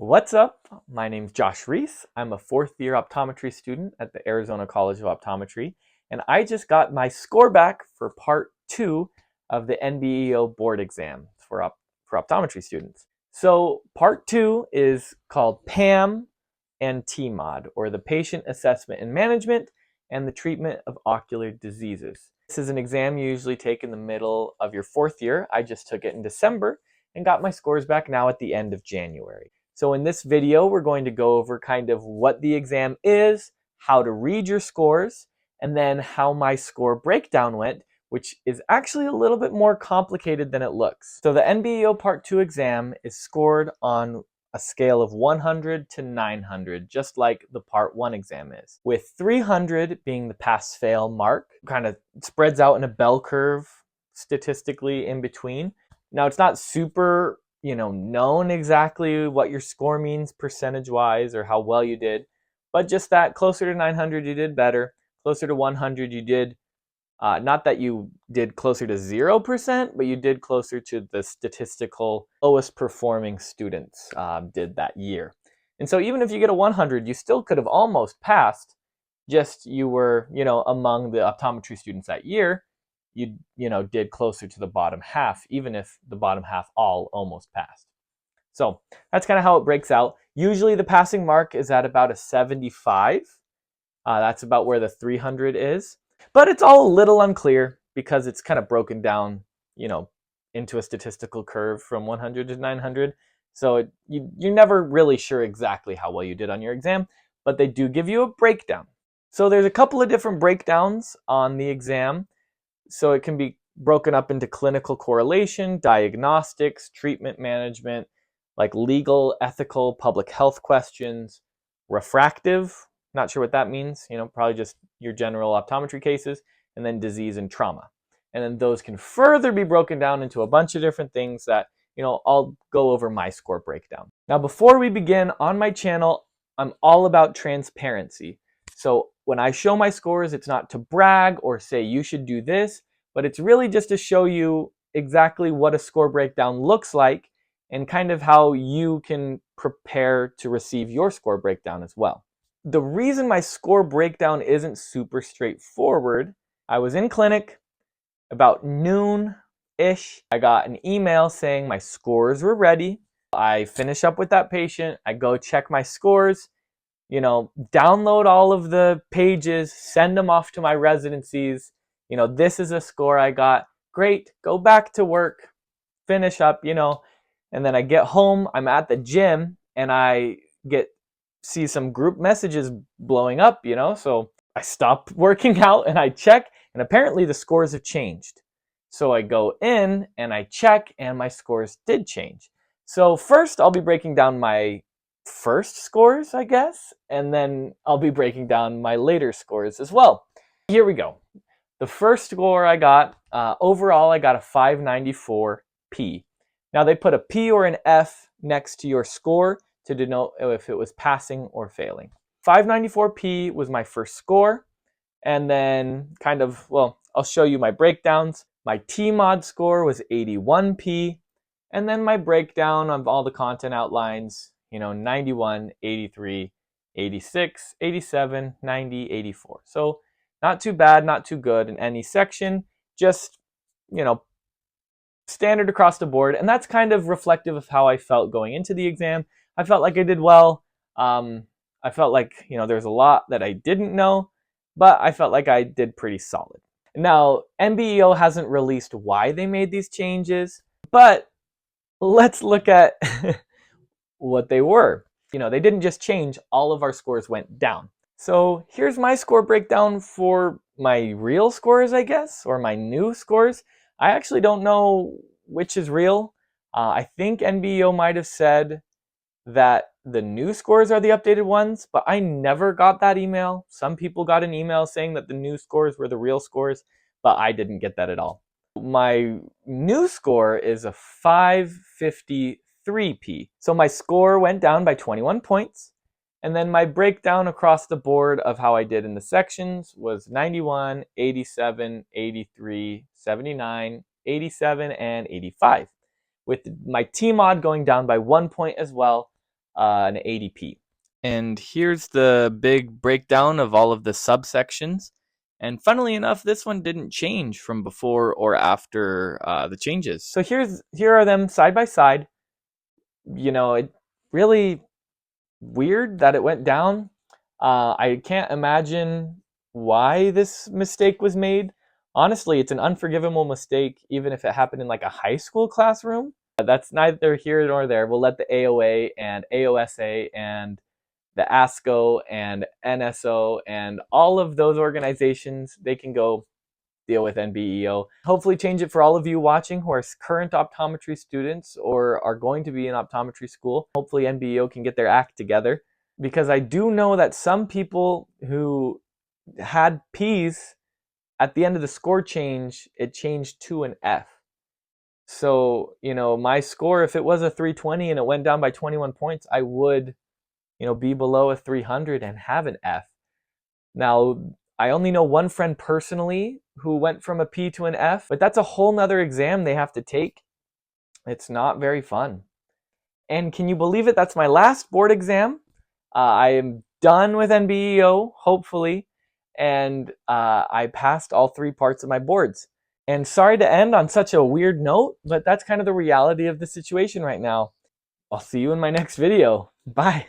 What's up? My name's Josh Reese. I'm a fourth year optometry student at the Arizona College of Optometry, and I just got my score back for part 2 of the NBEO board exam for optometry students. So part 2 is called PAM and TMOD, or the Patient Assessment and Management and the Treatment of Ocular Diseases. This is an exam you usually take in the middle of your fourth year. I just took it in December and got my scores back now at the end of January. So in this video, we're going to go over kind of what the exam is, how to read your scores, and then how my score breakdown went, which is actually a little bit more complicated than it looks. So the NBEO Part 2 exam is scored on a scale of 100 to 900, just like the Part 1 exam is, with 300 being the pass-fail mark, kind of spreads out in a bell curve statistically in between. Now, it's not super known exactly what your score means percentage-wise or how well you did, but just that closer to 900 you did better, closer to 100 you did, not that you did closer to 0%, but you did closer to the statistical lowest performing students did that year. And so even if you get a 100, you still could have almost passed, just you were, among the optometry students that year, you did closer to the bottom half, even if the bottom half all almost passed. So that's kind of how it breaks out. Usually the passing mark is at about a 75. That's about where the 300 is. But it's all a little unclear because it's kind of broken down, into a statistical curve from 100 to 900. So you're never really sure exactly how well you did on your exam, but they do give you a breakdown. So there's a couple of different breakdowns on the exam. So it can be broken up into clinical correlation, diagnostics, treatment management, like legal, ethical, public health questions, refractive, not sure what that means, probably just your general optometry cases, and then disease and trauma. And then those can further be broken down into a bunch of different things that, I'll go over my score breakdown. Now, before we begin, on my channel, I'm all about transparency. So when I show my scores, it's not to brag or say you should do this, but it's really just to show you exactly what a score breakdown looks like and kind of how you can prepare to receive your score breakdown as well. The reason my score breakdown isn't super straightforward, I was in clinic about noon-ish. I got an email saying my scores were ready. I finish up with that patient. I go check my scores, download all of the pages, send them off to my residencies. This is a score I got. Great, go back to work, finish up, and then I get home, I'm at the gym, and I see some group messages blowing up, so I stop working out and I check, and apparently the scores have changed. So I go in and I check, and my scores did change. So first I'll be breaking down my first scores, I guess, and then I'll be breaking down my later scores as well. Here we go. The first score I got, overall I got a 594 P. Now they put a P or an F next to your score to denote if it was passing or failing. 594 P was my first score, and then I'll show you my breakdowns. My TMOD score was 81 P, and then my breakdown of all the content outlines, 91, 83, 86, 87, 90, 84. So not too bad, not too good in any section, just, standard across the board. And that's kind of reflective of how I felt going into the exam. I felt like I did well. I felt like, there's a lot that I didn't know, but I felt like I did pretty solid. Now, NBEO hasn't released why they made these changes, but let's look at what they were. They didn't just change, all of our scores went down. So here's my score breakdown for my real scores, I guess, or my new scores. I actually don't know which is real. I think NBEO might have said that the new scores are the updated ones, but I never got that email. Some people got an email saying that the new scores were the real scores, but I didn't get that at all. My new score is a 553P. So my score went down by 21 points. And then my breakdown across the board of how I did in the sections was 91, 87, 83, 79, 87, and 85. With my TMOD going down by 1 point as well. an ADP. And here's the big breakdown of all of the subsections. And funnily enough, this one didn't change from before or after the changes. So here are them side by side. It really weird that it went down. I can't imagine why this mistake was made. Honestly, it's an unforgivable mistake, even if it happened in like a high school classroom. That's neither here nor there. We'll let the AOA and AOSA and the ASCO and NSO and all of those organizations, they can go deal with NBEO. Hopefully change it for all of you watching who are current optometry students or are going to be in optometry school. Hopefully NBEO can get their act together, because I do know that some people who had P's at the end of the score change, it changed to an F. So, my score, if it was a 320 and it went down by 21 points, I would, be below a 300 and have an F. Now, I only know one friend personally who went from a P to an F, but that's a whole nother exam they have to take. It's not very fun. And can you believe it? That's my last board exam. I am done with NBEO, hopefully, and I passed all 3 parts of my boards. And sorry to end on such a weird note, but that's kind of the reality of the situation right now. I'll see you in my next video. Bye.